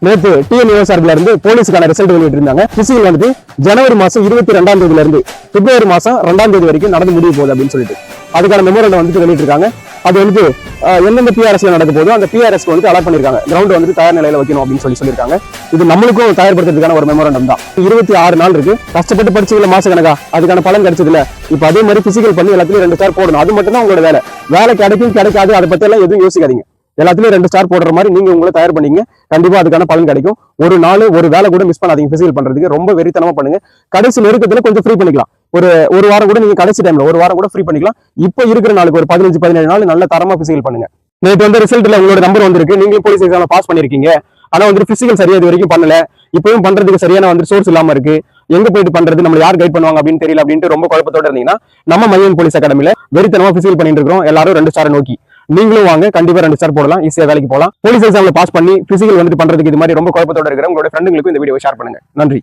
நேற்று டிஎன்ஏ சார்பில் இருந்து போலீஸுக்கான ரிசல்ட் வெளியிட்டு இருந்தாங்க. பிசிக்கல் வந்துட்டு ஜனவரி மாசம் 22ஆம் தேதியில இருந்து பிப்ரவரி மாசம் 2ஆம் தேதி வரைக்கும் நடந்து முடிய போகுது அப்படின்னு சொல்லிட்டு அதுக்கான மெமோரண்டம் வந்துட்டு வெளியிட்டு இருக்காங்க. அது வந்துட்டு எந்தெந்த பிஆர்எஸ்ல நடக்க போதோ அந்த பிஆர்எஸ்க்கு வந்து அலாட் பண்ணிருக்காங்க. கிரவுண்ட் வந்துட்டு தயார் நிலையில வைக்கணும் அப்படின்னு சொல்லியிருக்காங்க. இது நம்மளுக்கும் தயார்படுத்துறதுக்கான ஒரு மெமோரண்டம் தான். 26 நாள் இருக்கு. கஷ்டப்பட்டு படிச்சுக்கல மாச கணக்கா அதுக்கான பலன் கிடைச்சது இல்ல. இப்ப அதே மாதிரி பிசிக்கல் பண்ணி எல்லாத்துலயும் 2 ஸ்டார் போடணும். அது மட்டும் தான் உங்களோட வேலை. வேலை கிடைக்கும் கிடைக்காது அதை பத்தி எல்லாம் எதுவும் யோசிக்காதீங்க. எல்லாத்துலயும் 2 ஸ்டார் போடுற மாதிரி நீங்க உங்களை தயார் பண்ணீங்க. கண்டிப்பா அதுக்கான பலன் கிடைக்கும். ஒரு நாள் ஒரு வேலை கூட மிஸ் பண்ணாதீங்க. பிசிக்கல் பண்றதுக்கு ரொம்ப வெறித்தனமா பண்ணுங்க. கடைசி நெருக்கத்துல கொஞ்சம் ஃப்ரீ பண்ணிக்கலாம். ஒரு வாரம் கூட நீங்க கடைசி டைம்ல ஒரு வாரம் கூட ஃப்ரீ பண்ணிக்கலாம். இப்போ இருக்கிற நாளுக்கு ஒரு 15-17 நாள் நல்ல தரமா பிசிக்கல் பண்ணுங்க. நேற்று வந்து ரிசல்ட்ல உங்களோட நம்பர் வந்திருக்கு. நீங்களும் போலீஸ் எக்ஸாம்ல பாஸ் பண்ணிருக்கீங்க. ஆனா வந்து பிசிக்கல் சரியா இது வரைக்கும் பண்ணல. இப்பவும் பண்றதுக்கு சரியான வந்து சோர்ஸ் இல்லாம இருக்கு. எங்க போயிட்டு பண்றது, நம்ம யார் கைட் பண்ணுவாங்க அப்படின்னு தெரியல அப்படின்ட்டு ரொம்ப குழப்பத்தோட இருந்தீங்கன்னா நம்ம மையம் போலீஸ் அகாடமில வெறித்தனமா பிசிக்கல் பண்ணிட்டு இருக்கோம். எல்லாரும் 2 ஸ்டார் நோக்கி நீங்களும் வாங்க. கண்டிப்பா 2 ஸ்டார் போடலாம். ஈஸியா வேலைக்கு போகலாம். போலீஸ் எக்ஸாம்ல பாஸ் பண்ணி பிசிக்கல் வந்துட்டு பண்றதுக்கு இது மாதிரி ரொம்ப குழப்பத்தோட இருக்கிற உங்களோட ஃப்ரெண்டுங்களுக்கு இந்த வீடியோ ஷேர் பண்ணுங்க. நன்றி.